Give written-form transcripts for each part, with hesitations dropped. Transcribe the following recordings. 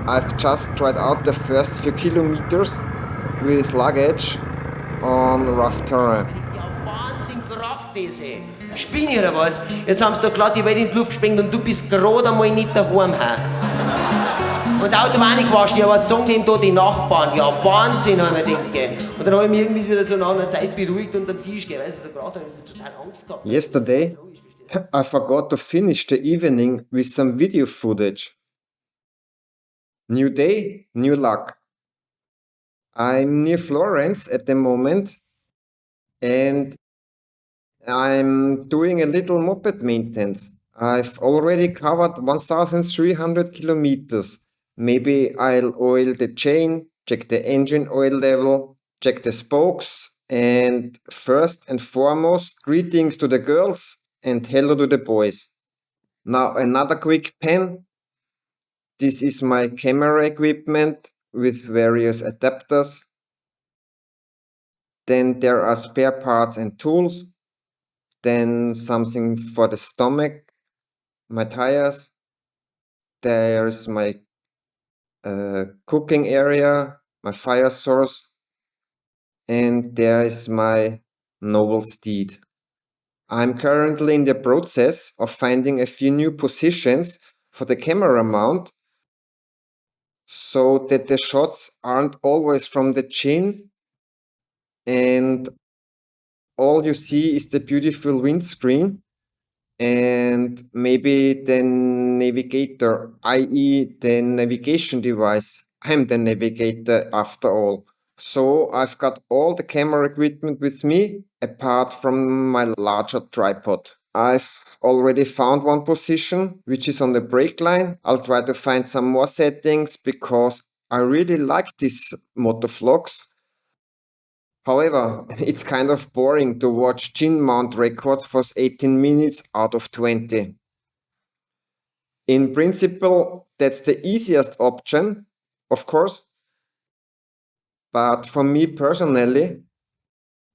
I've just tried out the first few kilometers with luggage on rough terrain. Ja, Wahnsinn, kracht das, ey. Spinne ich oder was? Jetzt haben sie da gerade die Welt in die Luft gesprengt und du bist gerade einmal nicht daheim, hä? Und das Auto war auch nicht gewaschen, ja, was sagen denn da die Nachbarn? Ja, Wahnsinn, habe ich mir gedacht. Und dann habe ich mich irgendwie wieder so nach einer Zeit beruhigt und am Tisch gehe, weißt du, so gerade habe ich total Angst gehabt. Yesterday, I forgot to finish the evening with some video footage. New day, new luck. I'm near Florence at the moment and I'm doing a little moped maintenance. I've already covered 1,300 kilometers. Maybe I'll oil the chain, check the engine oil level, check the spokes, and first and foremost, greetings to the girls and hello to the boys. Now another quick pen. This is my camera equipment with various adapters. Then there are spare parts and tools. Then something for the stomach, my tires. There's my cooking area, my fire source. And there is my noble steed. I'm currently in the process of finding a few new positions for the camera mount so that the shots aren't always from the chin and all you see is the beautiful windscreen and maybe the navigator, i.e. the navigation device. I'm the navigator after all. So I've got all the camera equipment with me apart from my larger tripod. I've already found one position, which is on the brake line. I'll try to find some more settings because I really like these motovlogs. However, it's kind of boring to watch chin mount records for 18 minutes out of 20. In principle, that's the easiest option, of course. But for me personally,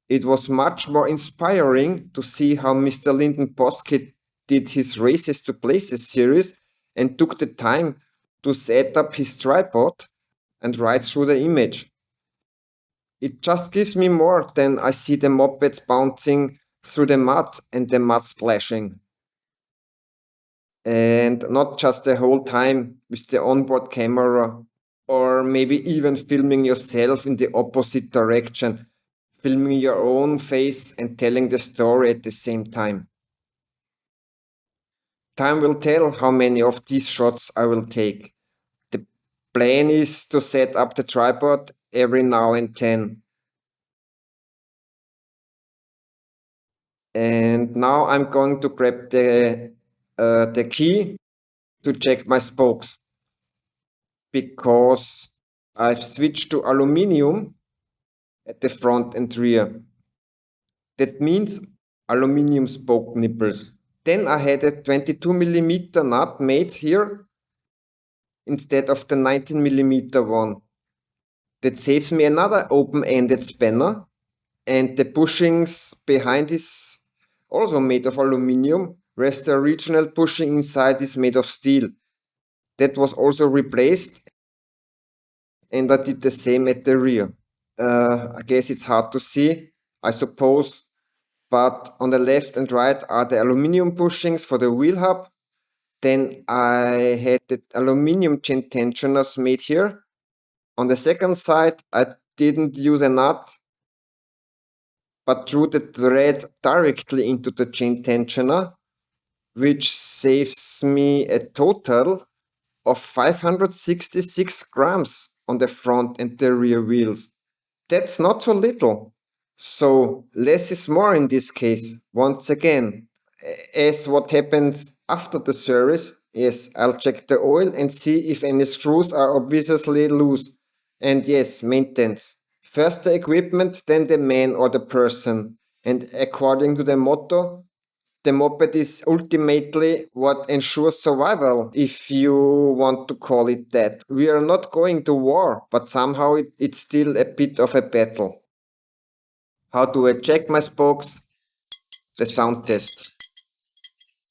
it was much more inspiring to see how Mr. Lyndon Boskett did his Races to Places series and took the time to set up his tripod and ride through the image. It just gives me more than I see the mopeds bouncing through the mud and the mud splashing. And not just the whole time with the onboard camera or maybe even filming yourself in the opposite direction, filming your own face and telling the story at the same time. Time will tell how many of these shots I will take. The plan is to set up the tripod every now and then. And now I'm going to grab the key to check my spokes because I've switched to aluminium at the front and rear. That means aluminium spoke nipples. Then I had a 22mm nut made here instead of the 19mm one. That saves me another open-ended spanner, and the bushings behind is also made of aluminium, whereas the original bushing inside is made of steel. That was also replaced, and I did the same at the rear. I guess it's hard to see, I suppose, but on the left and right are the aluminium bushings for the wheel hub. Then I had the aluminium chain tensioners made here. On the second side, I didn't use a nut, but drew the thread directly into the chain tensioner, which saves me a total of 566 grams on the front and the rear wheels. That's not so little. So less is more in this case. Once again, as what happens after the service is I'll check the oil and see if any screws are obviously loose. And yes, maintenance. First the equipment, then the man or the person. And according to the motto, the moped is ultimately what ensures survival, if you want to call it that. We are not going to war, but somehow it's still a bit of a battle. How do I check my spokes? The sound test.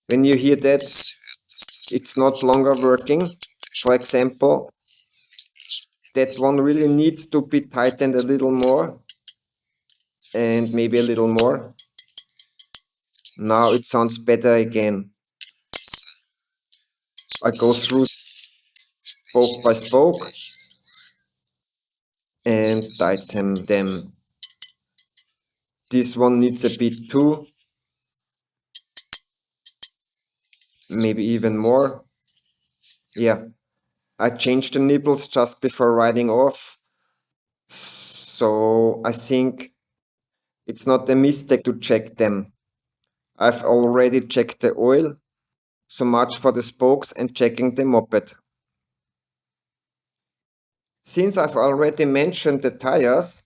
When you hear that it's not longer working, for example, That one really needs to be tightened a little more, and maybe a little more. Now it sounds better again. I go through spoke by spoke and tighten them. This one needs a bit too, maybe even more. Yeah, I changed the nibbles just before riding off, so I think it's not a mistake to check them. I've already checked the oil, so much for the spokes and checking the moped. Since I've already mentioned the tires,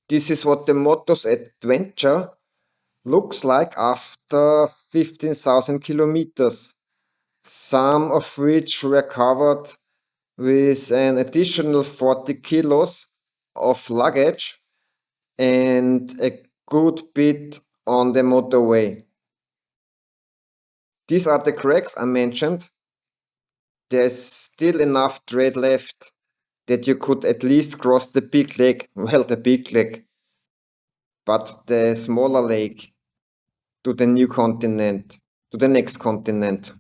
this is what the Motoz Adventure looks like after 15,000 kilometers, some of which were covered with an additional 40 kilos of luggage and a good bit on the motorway. These are the cracks I mentioned. There's still enough tread left that you could at least cross the big lake, well, the big lake, but the smaller lake to the new continent, to the next continent.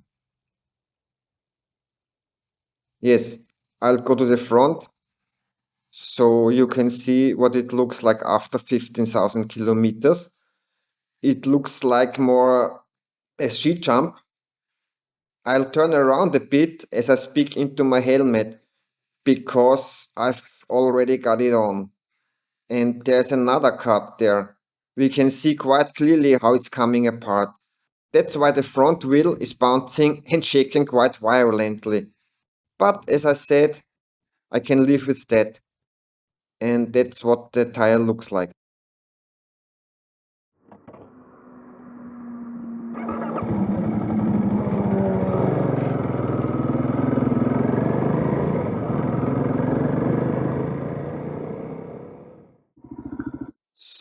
Yes, I'll go to the front so you can see what it looks like after 15,000 kilometers. It looks like more a ski jump. I'll turn around a bit as I speak into my helmet because I've already got it on. And there's another cut there. We can see quite clearly how it's coming apart. That's why the front wheel is bouncing and shaking quite violently. But as I said, I can live with that. And that's what the tire looks like.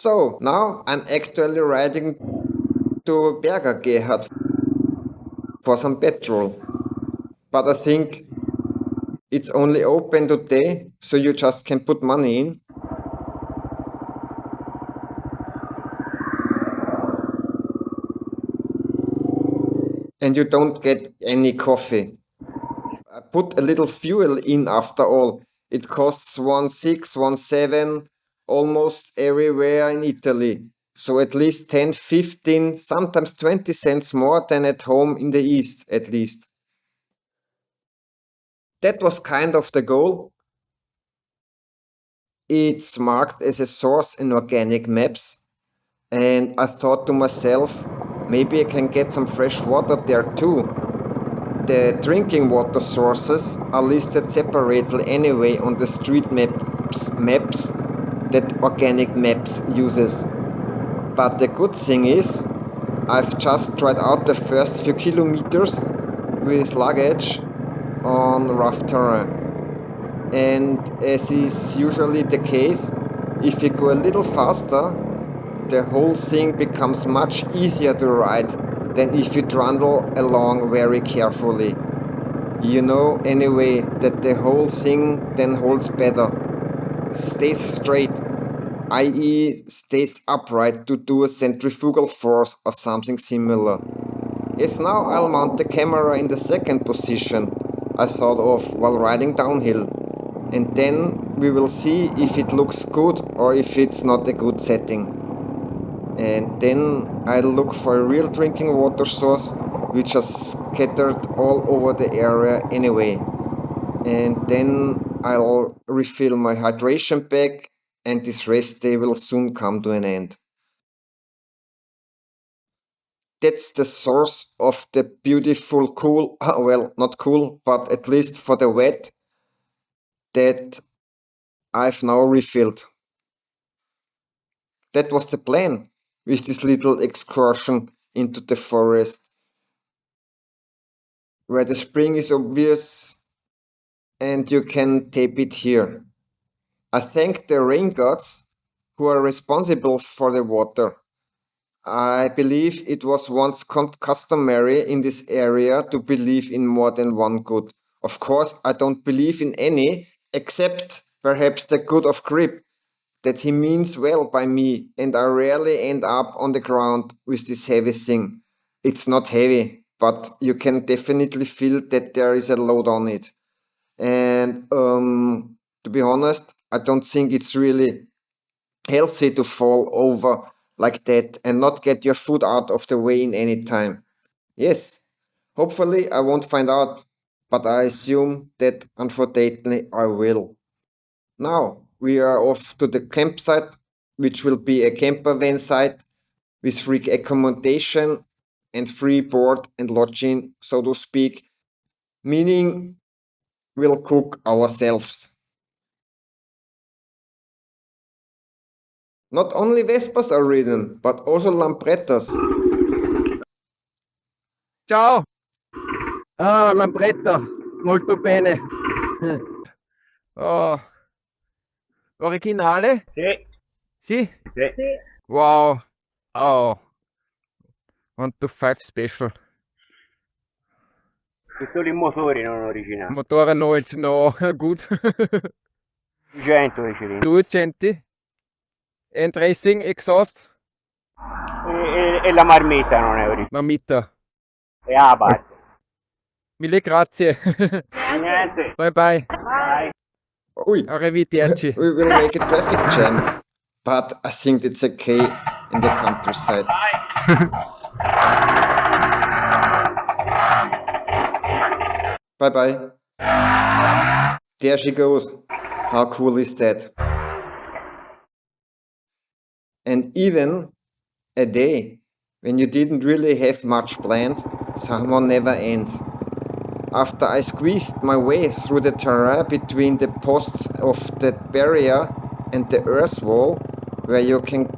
So now I'm actually riding to Berger Gerhard for some petrol. But I think it's only open today, so you just can put money in. And you don't get any coffee. I put a little fuel in after all. It costs 1.6, 1.7 almost everywhere in Italy. So at least 10, 15, sometimes 20 cents more than at home in the East, at least. That was kind of the goal. It's marked as a source in organic maps. And I thought to myself, maybe I can get some fresh water there too. The drinking water sources are listed separately anyway on the street maps that Organic Maps uses. But the good thing is, I've just tried out the first few kilometers with luggage on rough terrain. And as is usually the case, if you go a little faster, the whole thing becomes much easier to ride than if you trundle along very carefully. You know anyway that the whole thing then holds better, stays straight, i.e. stays upright to do a centrifugal force or something similar. Yes, now I'll mount the camera in the second position I thought of while riding downhill, and then we will see if it looks good or if it's not a good setting. And then I'll look for a real drinking water source which is scattered all over the area anyway. And then I'll refill my hydration bag and this rest day will soon come to an end. That's the source of the beautiful cool, well, not cool, but at least for the wet, that I've now refilled. That was the plan with this little excursion into the forest, where the spring is obvious and you can tape it here. I thank the rain gods who are responsible for the water. I believe it was once customary in this area to believe in more than one god, Of course, I don't believe in any, except perhaps the good of grip, that he means well by me, and I rarely end up on the ground with this heavy thing. It's not heavy, but you can definitely feel that there is a load on it. And to be honest, I don't think it's really healthy to fall over like that and not get your foot out of the way in any time. Yes, hopefully I won't find out, but I assume that unfortunately I will. Now we are off to the campsite, which will be a camper van site with free accommodation and free board and lodging, so to speak, meaning we'll cook ourselves. Not only Vespas are ridden, but also Lambrettas. Ciao! Ah, Lambretta, molto bene. Oh, originale? Sì, Sì? sì. Wow. Oh, 125 special. Sono solo i motori non originali. Motore Noise, no, gut. 200 di cilindri. 200. And racing exhaust? E la marmita non è originale. Mamita. È a parte. Mille grazie. Niente. Bye bye. Dai. Ui, Arrivederci. we will make a traffic jam, but I think it's okay in the countryside. Bye bye. There she goes. How cool is that? And even a day when you didn't really have much planned, somehow never ends. After I squeezed my way through the terrain between the posts of the barrier and the earth wall, where you can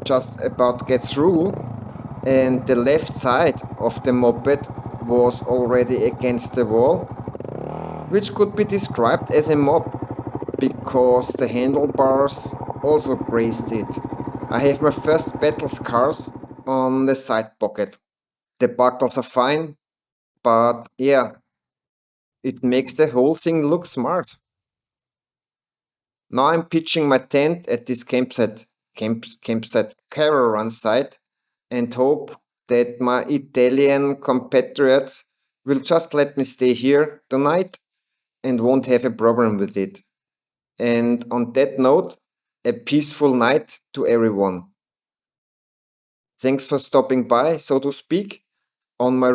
just about get through, and the left side of the moped was already against the wall, which could be described as a mob, because the handlebars also grazed it. I have my first battle scars on the side pocket. The buckles are fine, but yeah, it makes the whole thing look smart. Now I'm pitching my tent at this campsite caravan site and hope that my Italian compatriots will just let me stay here tonight and won't have a problem with it. And on that note, a peaceful night to everyone. Thanks for stopping by, so to speak, on my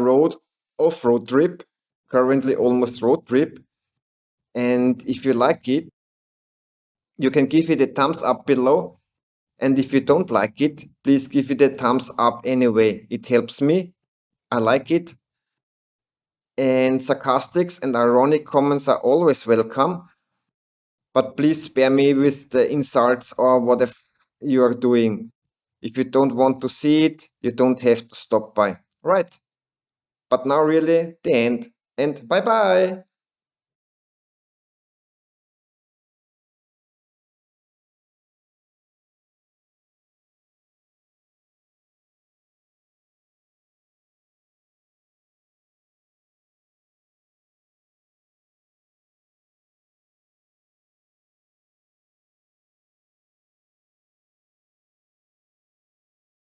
off-road trip, currently almost road trip. And if you like it, you can give it a thumbs up below. And if you don't like it, please give it a thumbs up anyway. It helps me. I like it. And sarcastics and ironic comments are always welcome. But please spare me with the insults or whatever you are doing. If you don't want to see it, you don't have to stop by. Right. But now really the end. And bye bye.